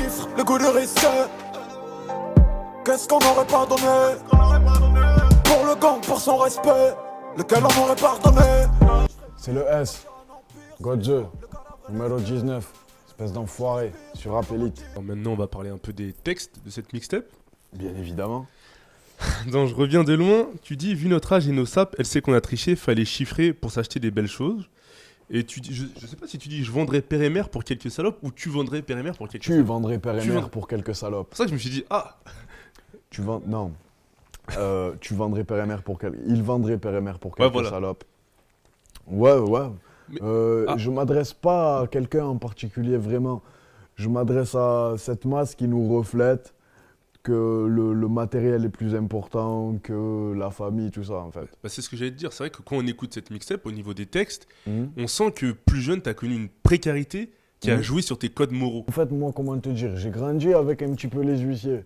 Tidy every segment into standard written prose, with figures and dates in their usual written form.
chiffres, le goût du risque. Qu'est-ce qu'on n'aurait pas donné pour le gang, pour son respect, lequel on aurait pardonné. C'est le S, Godze, numéro 19, espèce d'enfoiré, sur Rap Elite. Alors maintenant, on va parler un peu des textes de cette mixtape. Bien évidemment. Donc, je reviens de loin. Tu dis, vu notre âge et nos sapes, elle sait qu'on a triché, fallait chiffrer pour s'acheter des belles choses. Et tu dis, je sais pas si tu dis, je vendrais père et mère pour quelques salopes ou tu vendrais père et mère pour quelques Tu salopes. vendrais père et Tu mère vends- pour quelques salopes. C'est pour ça que je me suis dit, ah, Non. Tu vendrais père et mère pour quelques... Il vendrait père et mère pour quelques voilà. salopes. Ouais. Mais- Je m'adresse pas à quelqu'un en particulier, vraiment. Je m'adresse à cette masse qui nous reflète que le matériel est plus important que la famille, tout ça, en fait. bah, c'est ce que j'allais te dire. C'est vrai que quand on écoute cette mixtape, au niveau des textes, Mhm. on sent que plus jeune, t'as connu une précarité qui a Mhm. joué sur tes codes moraux. En fait, moi, comment te dire, j'ai grandi avec un petit peu les huissiers.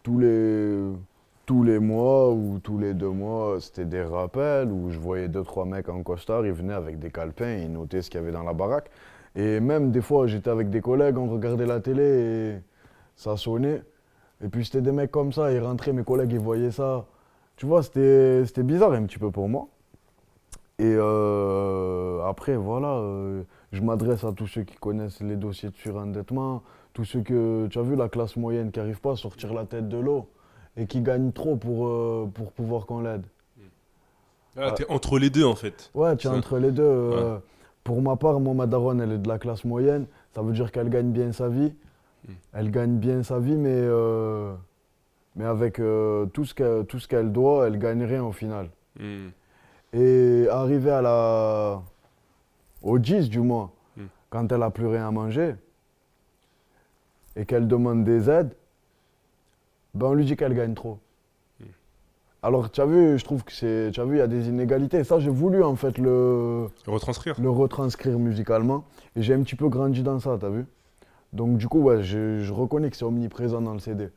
Tous les mois ou tous les 2 mois, c'était des rappels où je voyais 2-3 mecs en costard, ils venaient avec des calepins, ils notaient ce qu'il y avait dans la baraque. Et même des fois, j'étais avec des collègues, on regardait la télé et ça sonnait. Et puis c'était des mecs comme ça, ils rentraient, mes collègues, ils voyaient ça. Tu vois, c'était bizarre un petit peu pour moi. Et après, voilà, je m'adresse à tous ceux qui connaissent les dossiers de surendettement, tous ceux que, tu as vu, la classe moyenne qui n'arrive pas à sortir la tête de l'eau et qui gagne trop pour pouvoir qu'on l'aide. Ah, t'es entre les deux, en fait. Ouais, tu es Ça. entre les deux. Pour ma part, moi, ma daronne, elle est de la classe moyenne. Ça veut dire qu'elle gagne bien sa vie. Elle gagne bien sa vie, mais avec tout ce qu'elle doit, elle gagne rien au final. Hmm. Et arrivé au 10 du mois, Mm. quand elle a plus rien à manger et qu'elle demande des aides, ben on lui dit qu'elle gagne trop. Alors tu as vu, je trouve que tu as vu, il y a des inégalités. Ça, j'ai voulu en fait Retranscrire. le retranscrire musicalement et j'ai un petit peu grandi dans ça, tu as vu. Donc du coup, ouais, je reconnais que c'est omniprésent dans le CD.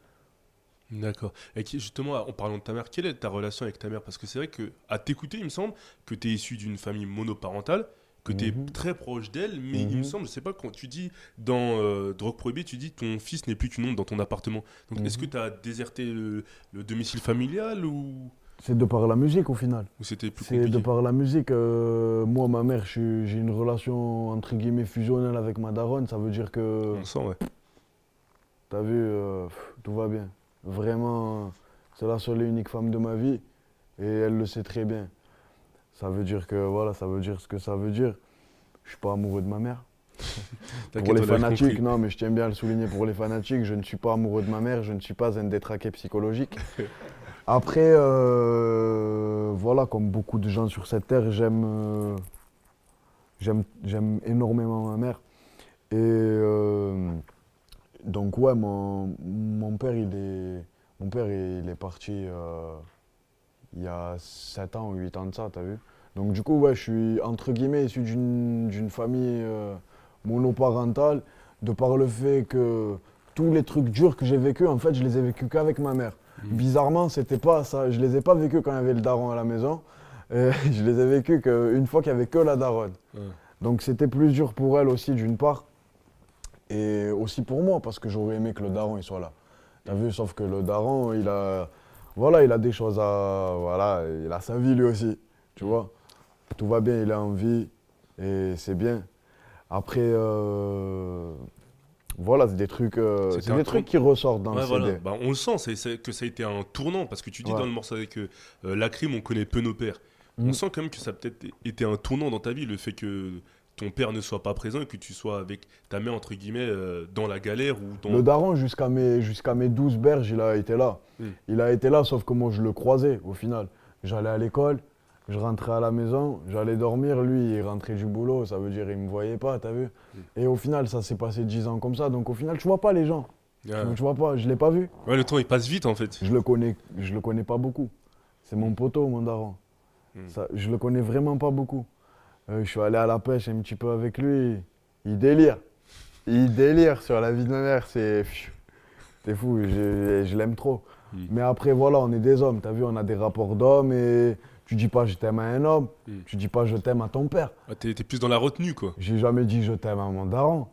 D'accord. Et justement, en parlant de ta mère, quelle est ta relation avec ta mère? Parce que c'est vrai que, à t'écouter, il me semble que tu es issu d'une famille monoparentale, que tu es Mhm. très proche d'elle, mais il me Mhm. semble, je sais pas, quand tu dis dans Drogue Prohibée, tu dis ton fils n'est plus qu'une ombre dans ton appartement. Donc est-ce que tu as déserté le domicile familial C'est de par la musique au final. ou c'était plus C'est compliqué? de par la musique. Moi, ma mère, j'ai une relation entre guillemets fusionnelle avec ma daronne. Ça veut dire que, On sent, ouais. t'as vu, tout va bien. Vraiment, c'est la seule et unique femme de ma vie et elle le sait très bien. Ça veut dire que, voilà, ça veut dire ce que ça veut dire. Je suis pas amoureux de ma mère. Pour T'inquiète, les on l'avait fanatiques, compris. non, mais je tiens bien à le souligner pour les fanatiques, je ne suis pas amoureux de ma mère, je ne suis pas un détraqué psychologique. Après, voilà, comme beaucoup de gens sur cette terre, j'aime énormément ma mère. Et donc, ouais, mon père, il est parti il y a 7 ans ou 8 ans de ça, t'as vu? Donc, du coup, ouais, je suis entre guillemets issu d'une famille monoparentale, de par le fait que tous les trucs durs que j'ai vécus, en fait, je les ai vécus qu'avec ma mère. Bizarrement, c'était pas ça. Je les ai pas vécus quand il y avait le daron à la maison. Je les ai vécus qu'une fois qu'il y avait que la daronne. Ouais. Donc c'était plus dur pour elle aussi d'une part. Et aussi pour moi, parce que j'aurais aimé que le daron il soit là. T'as vu, sauf que le daron, voilà, il a des choses voilà, il a sa vie lui aussi, tu vois. Tout va bien, il est en vie et c'est bien. Après, voilà, c'est des trucs, C'était c'est un des trucs qui ressortent dans Ouais, le voilà. CD. Bah, on le sent, que ça a été un tournant, parce que tu dis Ouais. dans le morceau avec Lacrim, on connaît peu nos pères. On Mhm. sent quand même que ça a peut-être été un tournant dans ta vie, le fait que ton père ne soit pas présent et que tu sois avec ta mère, entre guillemets, dans la galère ou dans... Le daron, jusqu'à mes 12 berges, il a été là. Mm. Il a été là, sauf que moi, je le croisais au final. J'allais à l'école, je rentrais à la maison, j'allais dormir. Lui, il rentrait du boulot, ça veut dire il me voyait pas, t'as vu? Et au final, ça s'est passé 10 ans comme ça. Donc au final, je vois pas les gens. Ah. Tu vois pas, je l'ai pas vu. Ouais, le temps, il passe vite, en fait. Je le connais pas beaucoup. C'est mon poteau, mon daron. Je le connais vraiment pas beaucoup. Je suis allé à la pêche un petit peu avec lui. Il délire. Il délire sur la vie de ma mère. C'est fou, je l'aime trop. Mais après, voilà, on est des hommes. T'as vu, on a des rapports d'hommes et tu dis pas je t'aime à un homme. Tu dis pas je t'aime à ton père. Ah, t'es plus dans la retenue, quoi. J'ai jamais dit je t'aime à mon daron.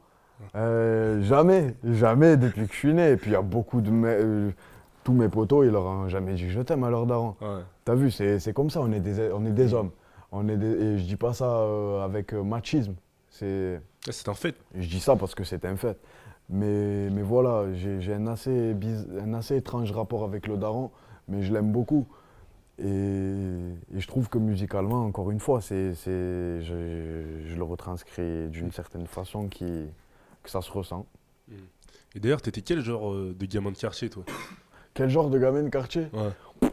Jamais depuis que je suis né. Et puis il y a beaucoup de tous mes potos, ils leur ont jamais dit je t'aime à leur daron. Ouais. T'as vu, c'est comme ça, on est des hommes. Et je dis pas ça avec machisme. C'est un fait. Je dis ça parce que c'est un fait. Mais voilà, j'ai un assez étrange rapport avec le daron, mais je l'aime beaucoup. Et je trouve que musicalement, encore une fois, je le retranscris d'une certaine façon que ça se ressent. Et d'ailleurs, t'étais quel genre de gamin de quartier, toi? Quel genre de gamin de quartier? Ouais.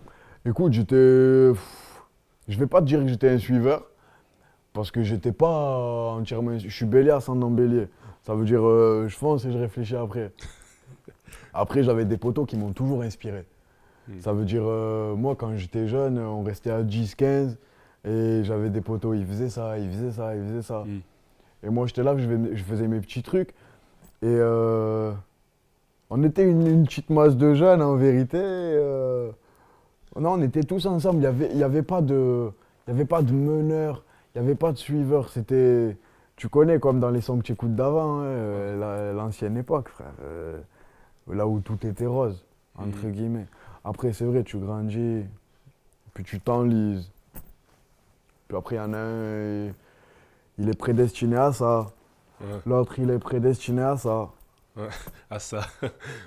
Écoute, je vais pas te dire que j'étais un suiveur, parce que j'étais pas entièrement. Je suis bélier ascendant bélier. Ça veut dire, je fonce et je réfléchis après. Après, j'avais des potos qui m'ont toujours inspiré. Ça veut dire, moi, quand j'étais jeune, on restait à 10, 15, et j'avais des potos, ils faisaient ça, ils faisaient ça, ils faisaient ça. Et moi, j'étais là, je faisais mes petits trucs. Et on était une petite masse de jeunes, en vérité. Non, on était tous ensemble. Il y avait pas de meneur, il n'y avait pas de suiveur. C'était, tu connais, comme dans les sons que tu écoutes d'avant, hein, l'ancienne époque, frère. Là où tout était rose, entre guillemets. Après, c'est vrai, tu grandis, puis tu t'enlises. Puis après, il y en a un, il est prédestiné à ça. Ouais. L'autre, il est prédestiné à ça. Ah ça,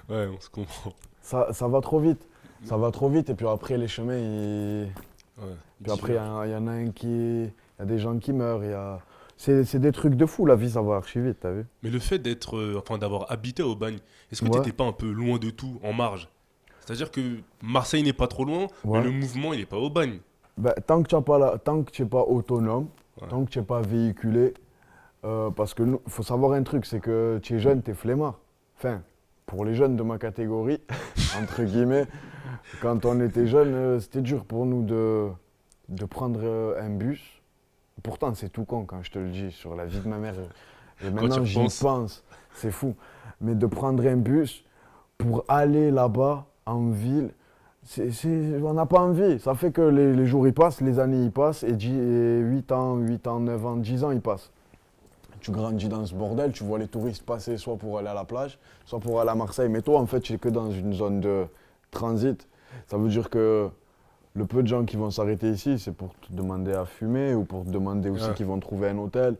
ouais, on se comprend. Ça va trop vite. Ça va trop vite, et puis après, les chemins, Ouais. puis après, il y en a un qui... Il y a des gens qui meurent, c'est des trucs de fou, la vie, ça va archi vite, t'as vu? Mais le fait d'être, enfin d'avoir habité au Bagne, est-ce que Ouais. t'étais pas un peu loin de tout, en marge? C'est-à-dire que Marseille n'est pas trop loin, mais Ouais. le mouvement, il n'est pas au Bagne. Ben, tant que tu n'es pas autonome, Ouais. tant que tu n'es pas véhiculé, parce que faut savoir un truc, c'est que tu es jeune, tu es flemmard. Enfin, pour les jeunes de ma catégorie, entre guillemets, quand on était jeunes, c'était dur pour nous de prendre un bus. Pourtant, c'est tout con quand je te le dis, sur la vie de ma mère. Et Quand maintenant, tu j'y repenses. pense, c'est fou. Mais de prendre un bus pour aller là-bas, en ville, on n'a pas envie. Ça fait que les jours y passent, les années y passent, et 8 ans, 9 ans, 10 ans y passent. Tu grandis dans ce bordel, tu vois les touristes passer soit pour aller à la plage, soit pour aller à Marseille. Mais toi, en fait, tu n'es que dans une zone de transit. Ça veut dire que le peu de gens qui vont s'arrêter ici, c'est pour te demander à fumer, ou pour te demander où c'est qu'ils vont trouver un hôtel,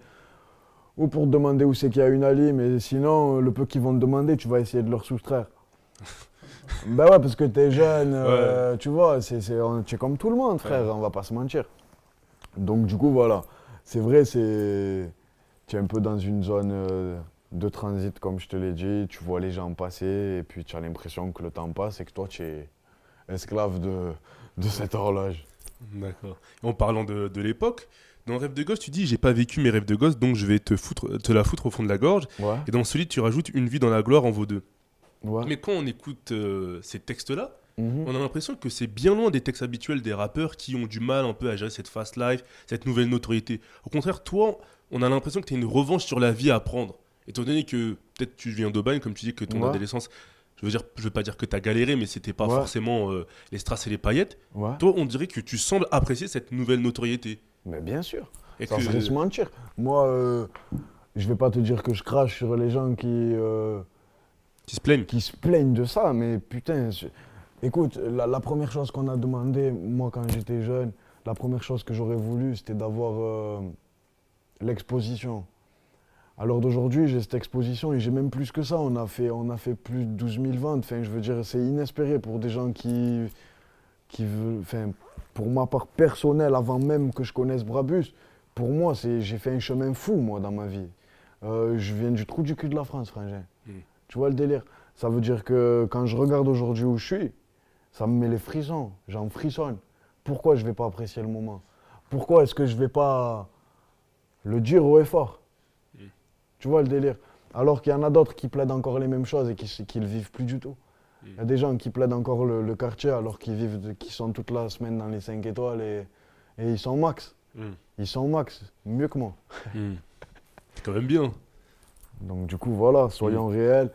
ou pour te demander où c'est qu'il y a une allée. Mais sinon, le peu qu'ils vont te demander, tu vas essayer de leur soustraire. Ben ouais, parce que t'es jeune, tu vois, tu es comme tout le monde, frère, on va pas se mentir. Donc du coup, voilà, c'est vrai, tu es un peu dans une zone de transit, comme je te l'ai dit, tu vois les gens passer, et puis tu as l'impression que le temps passe et que toi, tu es esclave de cette horloge. D'accord. Et en parlant de l'époque, dans Rêve de gosse, tu dis j'ai pas vécu mes rêves de gosse, donc je vais te la foutre au fond de la gorge. Ouais, Et dans celui, tu rajoutes une vie dans la gloire en vaut deux. ouais. Mais quand on écoute ces textes-là, Mhm. on a l'impression que c'est bien loin des textes habituels des rappeurs qui ont du mal un peu à gérer cette fast life, cette nouvelle notoriété. Au contraire, toi, on a l'impression que tu as une revanche sur la vie à prendre. Étant donné que peut-être tu viens d'Aubagne, comme tu dis que ton Ouais. adolescence, je veux pas dire que tu as galéré, mais c'était pas Ouais. forcément les strass et les paillettes. Ouais. Toi, on dirait que tu sembles apprécier cette nouvelle notoriété. Mais bien sûr. Et Ça que... serait se mentir. Moi, je vais pas te dire que je crache sur les gens Tu se plaignent. qui se plaignent de ça, mais putain, écoute, la première chose qu'on a demandé, moi quand j'étais jeune, la première chose que j'aurais voulu, c'était d'avoir l'exposition. Alors d'aujourd'hui, j'ai cette exposition et j'ai même plus que ça. On a fait plus de 12 000 ventes. Enfin, je veux dire, c'est inespéré pour des gens qui veulent. Enfin, pour ma part personnelle, avant même que je connaisse Brabus, pour moi, j'ai fait un chemin fou, moi, dans ma vie. Je viens du trou du cul de la France, frangin. Tu vois le délire? Ça veut dire que quand je regarde aujourd'hui où je suis, ça me met les frissons. J'en frissonne. Pourquoi je ne vais pas apprécier le moment? Pourquoi est-ce que je ne vais pas le dire haut et fort? Tu vois le délire? Alors qu'il y en a d'autres qui plaident encore les mêmes choses et qui ne le vivent plus du tout. Il y a des gens qui plaident encore le quartier alors qu'ils sont toute la semaine dans les 5 étoiles et ils sont max. Ils sont max, mieux que moi. C'est quand même bien. Donc du coup, voilà, soyons réels,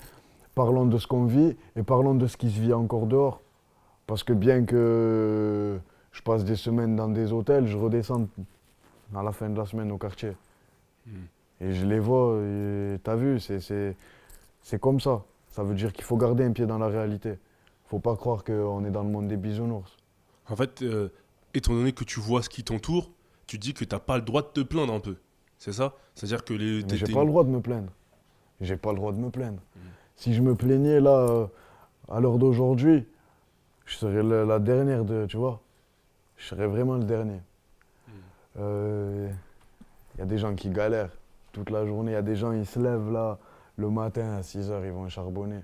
parlons de ce qu'on vit et parlons de ce qui se vit encore dehors. Parce que bien que je passe des semaines dans des hôtels, je redescends à la fin de la semaine au quartier. Et je les vois, et t'as vu, c'est comme ça. Ça veut dire qu'il faut garder un pied dans la réalité. Faut pas croire qu'on est dans le monde des bisounours. En fait, étant donné que tu vois ce qui t'entoure, tu dis que t'as pas le droit de te plaindre un peu. C'est ça? C'est-à-dire que Mais j'ai pas le droit de me plaindre. J'ai pas le droit de me plaindre. Si je me plaignais là, à l'heure d'aujourd'hui, je serais la dernière tu vois. Je serais vraiment le dernier. Il y a des gens qui galèrent toute la journée. Il y a des gens, ils se lèvent là, le matin à 6 h, ils vont charbonner.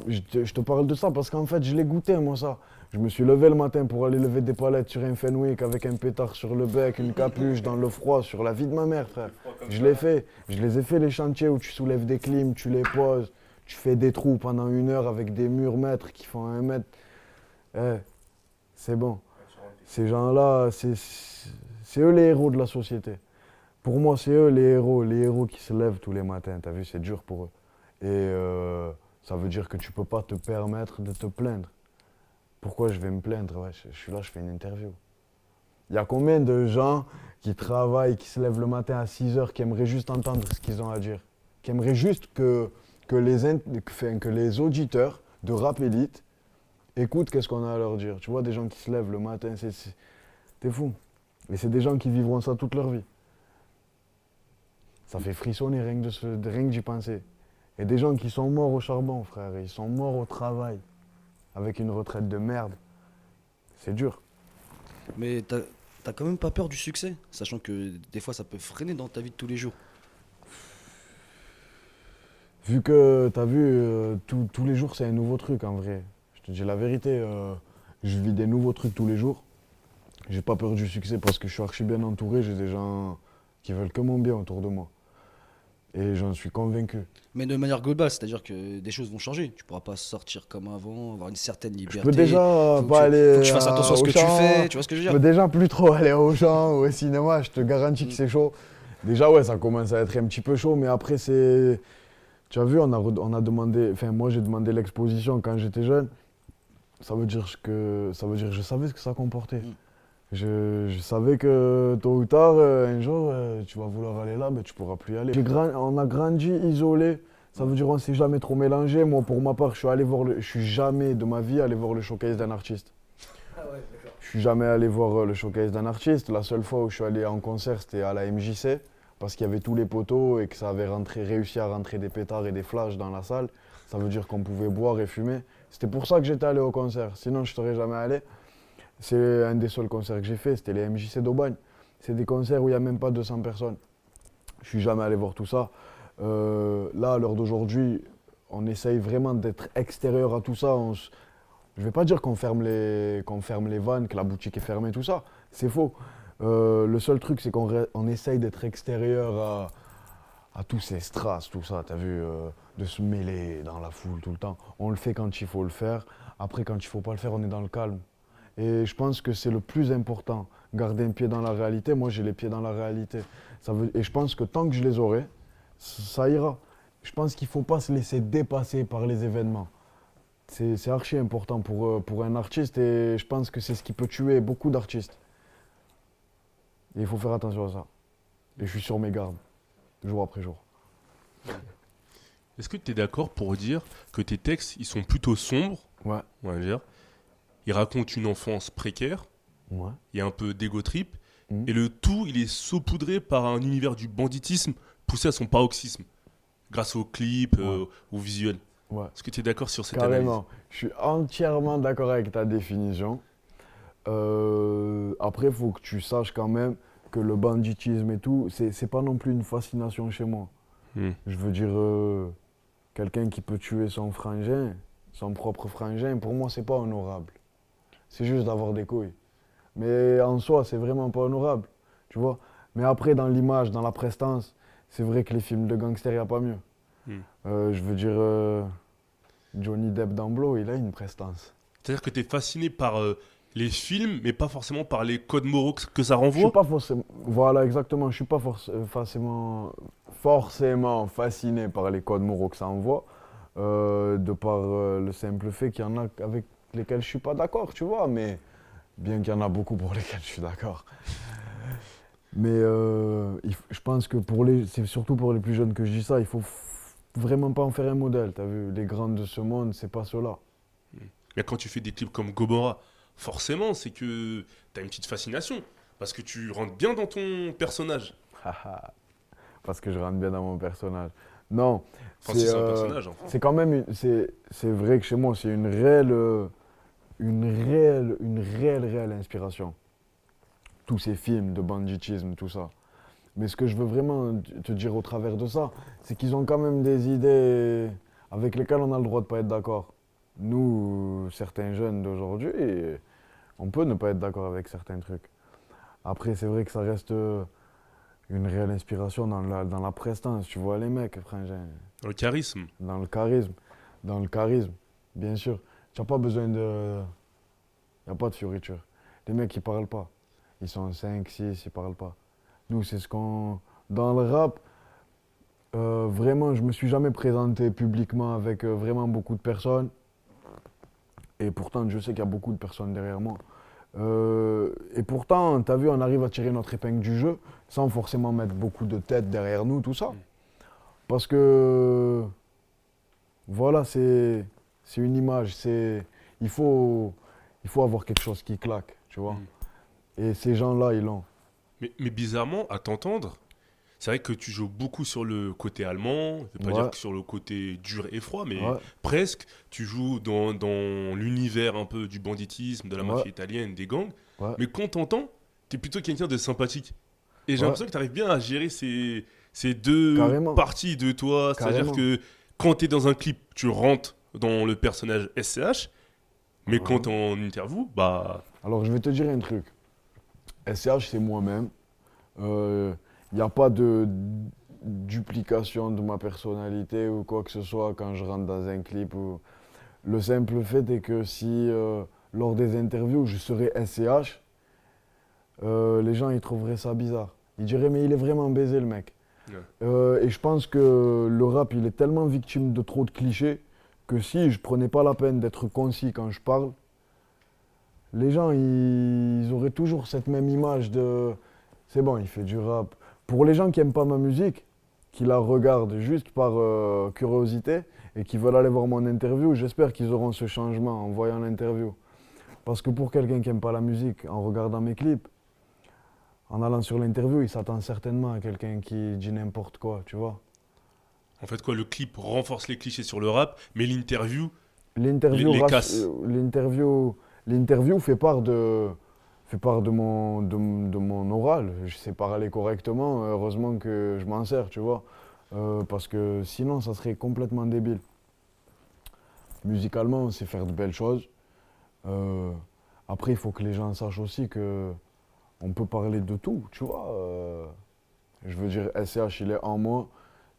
Je te parle de ça parce qu'en fait, je l'ai goûté, moi, ça. Je me suis levé le matin pour aller lever des palettes sur un Fenwick avec un pétard sur le bec, une capuche dans le froid, sur la vie de ma mère, frère. Je l'ai fait. Je les ai fait, les chantiers où tu soulèves des clims, tu les poses, tu fais des trous pendant 1 heure avec des murs mètres qui font 1 mètre. Eh, c'est bon. Ces gens-là, c'est eux les héros de la société. Pour moi, c'est eux les héros qui se lèvent tous les matins. T'as vu, c'est dur pour eux. Et ça veut dire que tu peux pas te permettre de te plaindre. Pourquoi je vais me plaindre? Ouais, je suis là, je fais une interview. Il y a combien de gens qui travaillent, qui se lèvent le matin à 6 h, qui aimeraient juste entendre ce qu'ils ont à dire? Qui aimeraient juste que les auditeurs de Rap Elite écoutent qu'est-ce qu'on a à leur dire. Tu vois, des gens qui se lèvent le matin, t'es fou. Et c'est des gens qui vivront ça toute leur vie. Ça fait frissonner rien que d'y penser. Et des gens qui sont morts au charbon, frère, ils sont morts au travail, avec une retraite de merde. C'est dur. Mais t'as quand même pas peur du succès, sachant que des fois ça peut freiner dans ta vie de tous les jours. Vu que, t'as vu, tous les jours c'est un nouveau truc en vrai. Je te dis la vérité, je vis des nouveaux trucs tous les jours. J'ai pas peur du succès parce que je suis archi bien entouré, j'ai des gens qui veulent que mon bien autour de moi. Et j'en suis convaincu. Mais de manière globale, c'est-à-dire que des choses vont changer. Tu pourras pas sortir comme avant, avoir une certaine liberté. Je peux déjà Faut pas que aller faut que tu fasses attention à ce au que tu champ, fais, tu vois ce que je veux je dire? peux déjà plus trop aller au champ ou au cinéma, je te garantis que c'est chaud. Déjà ouais, ça commence à être un petit peu chaud, mais après c'est... Tu as vu, on a demandé, enfin moi j'ai demandé l'exposition quand j'étais jeune. Ça veut dire que je savais ce que ça comportait. Je savais que tôt ou tard, un jour, tu vas vouloir aller là, mais tu pourras plus y aller. On a grandi isolé, ça veut dire on s'est jamais trop mélangé. Moi, pour ma part, je suis jamais de ma vie allé voir le showcase d'un artiste. Je suis jamais allé voir le showcase d'un artiste. La seule fois où je suis allé en concert, c'était à la MJC, parce qu'il y avait tous les poteaux et que ça avait réussi à rentrer des pétards et des flashs dans la salle. Ça veut dire qu'on pouvait boire et fumer. C'était pour ça que j'étais allé au concert, sinon je ne serais jamais allé. C'est un des seuls concerts que j'ai fait, c'était les MJC d'Aubagne. C'est des concerts où il n'y a même pas 200 personnes. Je suis jamais allé voir tout ça. Là, à l'heure d'aujourd'hui, on essaye vraiment d'être extérieur à tout ça. Je ne vais pas dire qu'on ferme les vannes, que la boutique est fermée, tout ça. C'est faux. Le seul truc, c'est qu'on essaye d'être extérieur à tous ces strass, tout ça, t'as vu, de se mêler dans la foule tout le temps. On le fait quand il faut le faire. Après, quand il ne faut pas le faire, on est dans le calme. Et je pense que c'est le plus important, garder un pied dans la réalité. Moi, j'ai les pieds dans la réalité. Et je pense que tant que je les aurai, ça ira. Je pense qu'il ne faut pas se laisser dépasser par les événements. C'est archi important pour un artiste et je pense que c'est ce qui peut tuer beaucoup d'artistes. Et il faut faire attention à ça. Et je suis sur mes gardes, jour après jour. Est-ce que tu es d'accord pour dire que tes textes, ils sont plutôt sombres, Ouais. on va dire. Ils racontent une enfance précaire, Ouais. il y a un peu d'ego trip, et le tout, il est saupoudré par un univers du banditisme poussé à son paroxysme, grâce aux clips, aux visuels. Ouais. Est-ce que tu es d'accord sur cette Carrément. analyse? Je suis entièrement d'accord avec ta définition. Après, il faut que tu saches quand même que le banditisme et tout, c'est pas non plus une fascination chez moi. Je veux dire, quelqu'un qui peut tuer son frangin, son propre frangin, pour moi, c'est pas honorable. C'est juste d'avoir des couilles. Mais en soi, c'est vraiment pas honorable, tu vois. Mais après, dans l'image, dans la prestance, c'est vrai que les films de gangsters, il n'y a pas mieux. Je veux dire, Johnny Depp dans Blow, il a une prestance. C'est-à-dire que tu es fasciné par les films, mais pas forcément par les codes moraux que ça Je renvoie? suis pas forcément... Voilà, exactement. Je suis pas forcément fasciné par les codes moraux que ça envoie, de par le simple fait qu'il y en a avec lesquels je suis pas d'accord, tu vois, mais bien qu'il y en a beaucoup pour lesquels je suis d'accord. Mais je pense que c'est surtout pour les plus jeunes que je dis ça, il faut vraiment pas en faire un modèle. T'as vu, les grands de ce monde, c'est pas ceux-là. Mais quand tu fais des clips comme Gomorrah, forcément, c'est que t'as une petite fascination. Parce que tu rentres bien dans ton personnage. Parce que je rentre bien dans mon personnage. Non, Enfin, si c'est un personnage, enfin. c'est quand même, c'est vrai que chez moi, c'est une réelle inspiration. Tous ces films de banditisme, tout ça. Mais ce que je veux vraiment te dire au travers de ça, c'est qu'ils ont quand même des idées avec lesquelles on a le droit de pas être d'accord. Nous, certains jeunes d'aujourd'hui, on peut ne pas être d'accord avec certains trucs. Après, c'est vrai que ça reste une réelle inspiration dans la prestance. Tu vois les mecs, frangin, Le charisme. dans le charisme. Dans le charisme, bien sûr. Tu n'as pas besoin de... Il n'y a pas de fioriture. Les mecs, ils parlent pas. Ils sont 5, 6, ils parlent pas. Nous, c'est ce qu'on... Dans le rap, vraiment, je me suis jamais présenté publiquement avec vraiment beaucoup de personnes. Et pourtant, je sais qu'il y a beaucoup de personnes derrière moi. Et pourtant, tu as vu, on arrive à tirer notre épingle du jeu sans forcément mettre beaucoup de tête derrière nous, tout ça. Parce que, voilà, c'est une image. Il faut avoir quelque chose qui claque, tu vois. Et ces gens-là, ils l'ont. Mais bizarrement, à t'entendre, c'est vrai que tu joues beaucoup sur le côté allemand, je vais pas Ouais. dire que sur le côté dur et froid, mais Ouais. presque. Tu joues dans l'univers un peu du banditisme, de la mafia Ouais. italienne, des gangs. Ouais. Mais quand t'entends, t'es plutôt quelqu'un de sympathique. Et j'ai Ouais. l'impression que t'arrives bien à gérer ces deux Carrément. parties de toi. C'est-à-dire Carrément. que quand t'es dans un clip, tu rentres dans le personnage SCH, mais quand t'es en interview, bah... Alors, je vais te dire un truc. SCH, c'est moi-même. Il n'y a pas de duplication de ma personnalité ou quoi que ce soit quand je rentre dans un clip. Le simple fait est que si, lors des interviews, je serais SCH, les gens ils trouveraient ça bizarre. Ils diraient, mais il est vraiment baisé, le mec. Ouais. Et je pense que le rap, il est tellement victime de trop de clichés que si je prenais pas la peine d'être concis quand je parle, les gens, ils auraient toujours cette même image de c'est bon, il fait du rap. Pour les gens qui n'aiment pas ma musique, qui la regardent juste par curiosité et qui veulent aller voir mon interview, j'espère qu'ils auront ce changement en voyant l'interview. Parce que pour quelqu'un qui n'aime pas la musique, en regardant mes clips, en allant sur l'interview, il s'attend certainement à quelqu'un qui dit n'importe quoi, tu vois. En fait, quoi, le clip renforce les clichés sur le rap, mais l'interview, L'interview Les rass- casses. l'interview fait part de mon oral. Je sais parler correctement, heureusement que je m'en sers, tu vois. Parce que sinon, ça serait complètement débile. Musicalement, on sait faire de belles choses. Après, il faut que les gens sachent aussi que on peut parler de tout, tu vois. Je veux dire, SCH, il est en moi.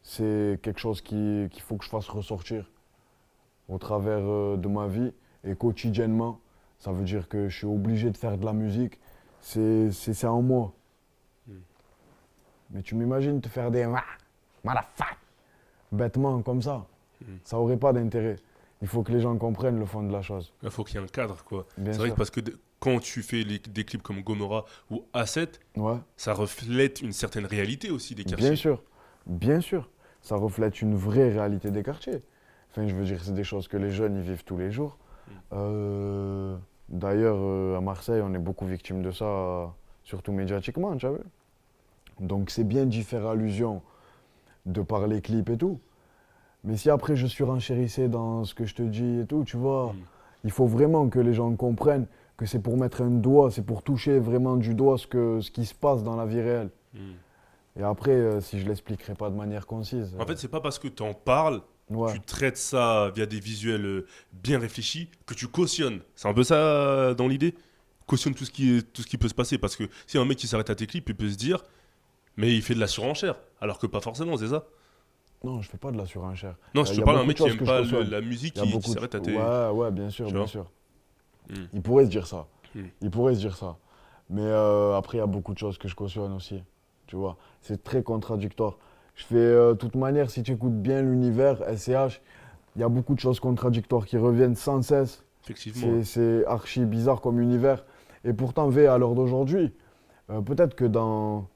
C'est quelque chose qu'il faut que je fasse ressortir au travers de ma vie et quotidiennement. Ça veut dire que je suis obligé de faire de la musique. C'est ça en moi. Mais tu m'imagines te faire des motherfuck bêtement comme ça. Ça aurait pas d'intérêt. Il faut que les gens comprennent le fond de la chose. il faut qu'il y ait un cadre, quoi. Bien C'est vrai sûr. que parce que quand tu fais des clips comme Gomorrah ou A7, Ouais, ça reflète une certaine réalité aussi des quartiers. bien sûr. Bien sûr. Ça reflète une vraie réalité des quartiers. Enfin, je veux dire, c'est des choses que les jeunes y vivent tous les jours. D'ailleurs, à Marseille, on est beaucoup victime de ça, surtout médiatiquement, tu as vu. Donc c'est bien d'y faire allusion de par les clips et tout. Mais si après je suis renchérissé dans ce que je te dis et tout, tu vois, il faut vraiment que les gens comprennent que c'est pour mettre un doigt, c'est pour toucher vraiment du doigt ce qui se passe dans la vie réelle. Et après, si je l'expliquerai pas de manière concise. En fait, c'est pas parce que tu en parles, ouais. tu traites ça via des visuels bien réfléchis, que tu cautionnes. C'est un peu ça dans l'idée. Cautionne tout ce qui peut se passer. Parce que si un mec qui s'arrête à tes clips, il peut se dire, mais il fait de la surenchère. Alors que pas forcément, c'est ça. Non, je fais pas de la surenchère. Non, Il si y tu a parles d'un beaucoup mec de qui choses aime que je pas cautionne. la musique, Il y a qui beaucoup s'arrête à tes. Ouais, bien sûr, Tu bien vois. sûr. Hmm. Il pourrait se dire ça. Hmm. Il pourrait se dire ça. Mais après, il y a beaucoup de choses que je cautionne aussi. Tu vois, c'est très contradictoire. Je fais, de toute manière, si tu écoutes bien l'univers, SCH, il y a beaucoup de choses contradictoires qui reviennent sans cesse. Effectivement. C'est archi bizarre comme univers. Et pourtant, V, à l'heure d'aujourd'hui, peut-être que dans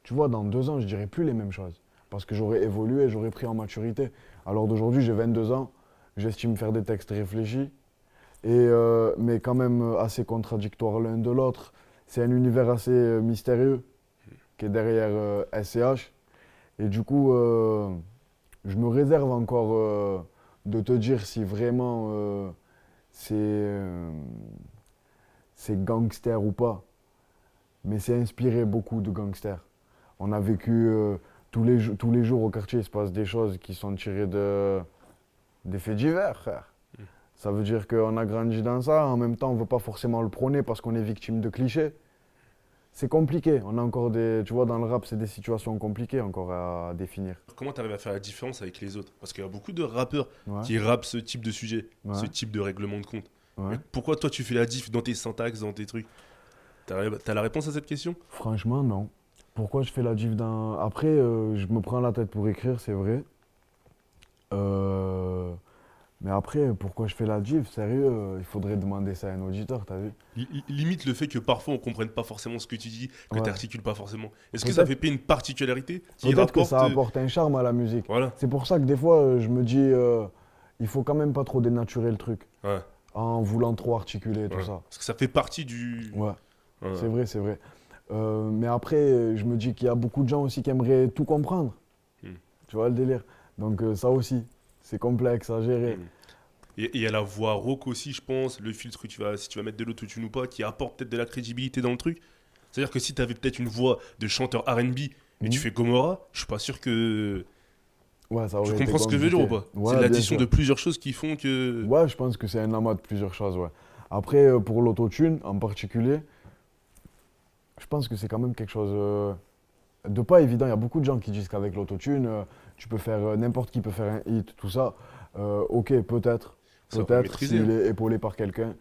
tu vois, dans 2 ans, je dirais plus les mêmes choses. Parce que j'aurais évolué, j'aurais pris en maturité. Alors d'aujourd'hui, j'ai 22 ans, j'estime faire des textes réfléchis, mais quand même assez contradictoires l'un de l'autre. C'est un univers assez mystérieux qui est derrière SCH. Et du coup, je me réserve encore de te dire si vraiment c'est gangster ou pas. Mais c'est inspiré beaucoup de gangsters. On a vécu tous les jours au quartier, il se passe des choses qui sont tirées des faits divers, frère. Ça veut dire qu'on a grandi dans ça, en même temps on ne veut pas forcément le prôner parce qu'on est victime de clichés. C'est compliqué, on a encore des... Tu vois, dans le rap, c'est des situations compliquées encore à définir. Comment tu arrives à faire la différence avec les autres? Parce qu'il y a beaucoup de rappeurs Ouais, qui rappent ce type de sujet, ouais, ce type de règlement de compte. ouais. Mais pourquoi toi tu fais la diff dans tes syntaxes, dans tes trucs? T'as la réponse à cette question? Franchement, non. Pourquoi je fais la diff d'un... Après, je me prends la tête pour écrire, c'est vrai. Mais après, pourquoi je fais la diff? Sérieux, il faudrait demander ça à un auditeur, t'as vu? Limite le fait que parfois on comprenne pas forcément ce que tu dis, que Ouais. tu articules pas forcément. Est-ce que Peut-être- ça fait pas une particularité qui Peut-être que rapporte... ça apporte un charme à la musique. Voilà. C'est pour ça que des fois, je me dis, il faut quand même pas trop dénaturer le truc, Ouais, en voulant trop articuler et tout ouais. ça. Parce que ça fait partie du... Ouais, Ouais. c'est vrai, c'est vrai. Mais après, je me dis qu'il y a beaucoup de gens aussi qui aimeraient tout comprendre. Hmm. Tu vois le délire? Donc ça aussi, c'est complexe à gérer. Mm. Et il y a la voix rauque aussi, je pense, le filtre que si tu vas mettre de l'autotune ou pas, qui apporte peut-être de la crédibilité dans le truc. C'est-à-dire que si tu avais peut-être une voix de chanteur R&B et tu Mhm. fais Gomorrah, je suis pas sûr que... Ouais, ça Tu aurait été comprends ce que je veux dire ou pas? compliqué. Ouais, C'est bien l'addition sûr. de plusieurs choses qui font que... Ouais, je pense que c'est un amas de plusieurs choses, ouais. Après, pour l'autotune en particulier, je pense que c'est quand même quelque chose de pas évident. Il y a beaucoup de gens qui disent qu'avec l'autotune, tu peux faire, n'importe qui peut faire un hit, tout ça. Ok, peut-être, Ça va peut-être maîtriser, s'il hein. est épaulé par quelqu'un.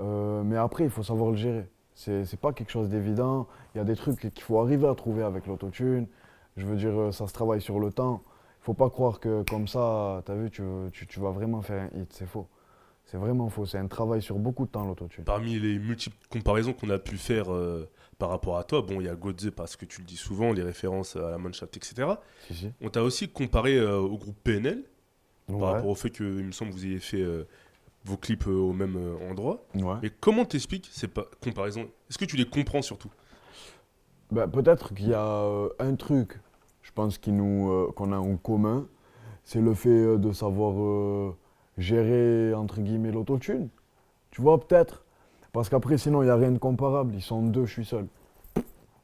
Mais après, il faut savoir le gérer. C'est pas quelque chose d'évident. Il y a des trucs qu'il faut arriver à trouver avec l'autotune. Je veux dire, ça se travaille sur le temps. Il faut pas croire que comme ça, tu as vu, tu vas vraiment faire un hit. C'est faux. C'est vraiment faux. C'est un travail sur beaucoup de temps, l'autotune. Parmi les multiples comparaisons qu'on a pu faire par rapport à toi, bon, il y a Godze parce que tu le dis souvent, les références à la Mannschaft, etc. Si, si. On t'a aussi comparé au groupe PNL, par Ouais, rapport au fait que, il me semble, vous ayez fait vos clips au même endroit. ouais. Mais comment t'expliques ces comparaisons? Est-ce que tu les comprends surtout? Ben, peut-être qu'il y a un truc, je pense, qu'on a en commun, c'est le fait de savoir gérer, entre guillemets, l'autotune. Tu vois, peut-être. Parce qu'après, sinon, il n'y a rien de comparable. Ils sont deux, je suis seul.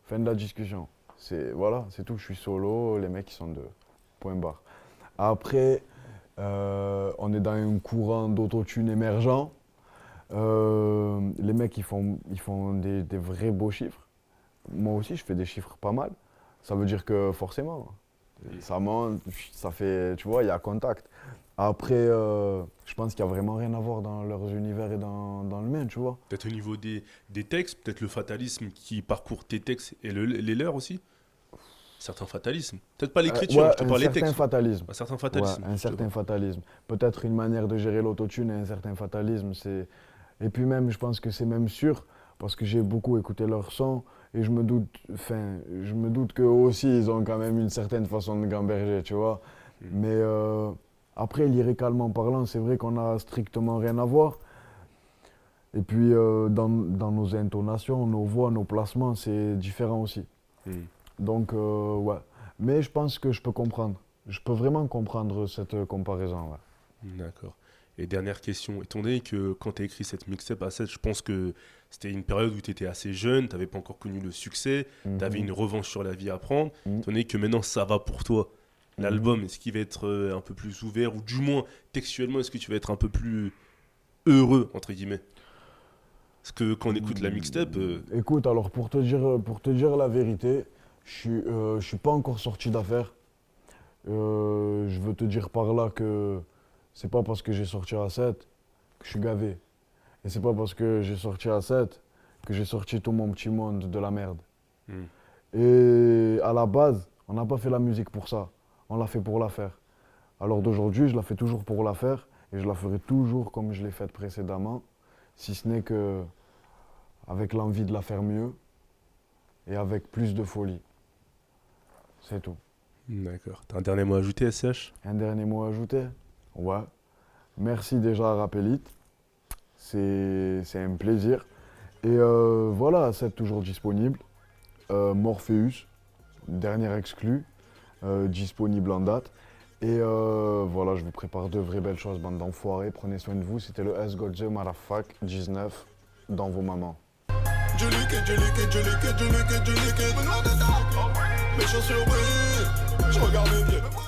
Fin de la discussion. Voilà, c'est tout. Je suis solo, les mecs, ils sont deux. Point barre. Après, on est dans un courant d'autotune émergent. Les mecs, ils font des vrais beaux chiffres. Moi aussi, je fais des chiffres pas mal. Ça veut dire que forcément, ça monte, ça fait, tu vois, il y a contact. Après, je pense qu'il n'y a vraiment rien à voir dans leurs univers et dans le mien, tu vois. Peut-être au niveau des textes, peut-être le fatalisme qui parcourt tes textes et les leurs aussi. Certains fatalismes. Peut-être pas l'écriture, Ouais, je te parle des un certain textes. fatalisme. Un certain Ouais, fatalisme. un certain justement. fatalisme. Peut-être une manière de gérer l'autotune et un certain fatalisme. Et puis même, je pense que c'est même sûr, parce que j'ai beaucoup écouté leur son, et je me doute qu'eux aussi, ils ont quand même une certaine façon de gamberger, tu vois. Mais après, lyricalement parlant, c'est vrai qu'on a strictement rien à voir. Et puis, dans nos intonations, nos voix, nos placements, c'est différent aussi. Hmm. Donc, ouais. Mais je pense que je peux comprendre. Je peux vraiment comprendre cette comparaison, ouais. D'accord. Et dernière question, étant donné que quand tu as écrit cette mixtape à 7, je pense que c'était une période où tu étais assez jeune, tu n'avais pas encore connu le succès, tu avais une revanche sur la vie à prendre, Mhm. étant donné que maintenant ça va pour toi, l'album, est-ce qu'il va être un peu plus ouvert, ou du moins textuellement, est-ce que tu vas être un peu plus heureux, entre guillemets? Parce que quand on écoute la mixtape, Écoute, alors pour te dire la vérité, je suis pas encore sorti d'affaire. Je veux te dire par là que c'est pas parce que j'ai sorti à 7 que je suis gavé. Et c'est pas parce que j'ai sorti à 7 que j'ai sorti tout mon petit monde de la merde. hmm, Et à la base, on n'a pas fait la musique pour ça. On l'a fait pour la faire. Alors d'aujourd'hui, je la fais toujours pour la faire et je la ferai toujours comme je l'ai faite précédemment, si ce n'est que avec l'envie de la faire mieux et avec plus de folie. C'est tout. D'accord. T'as un dernier mot à ajouter, SCH? Un dernier mot à ajouter? Ouais. Merci déjà à Rapelite. C'est un plaisir. Et voilà, c'est toujours disponible. Morpheus, dernier exclu, disponible en date. Et voilà, je vous prépare de vraies belles choses, bande d'enfoirés. Prenez soin de vous. C'était le S Godze Marafak 19 dans vos mamans. Du liquide, mes chaussures brillent, je regarde mes pieds.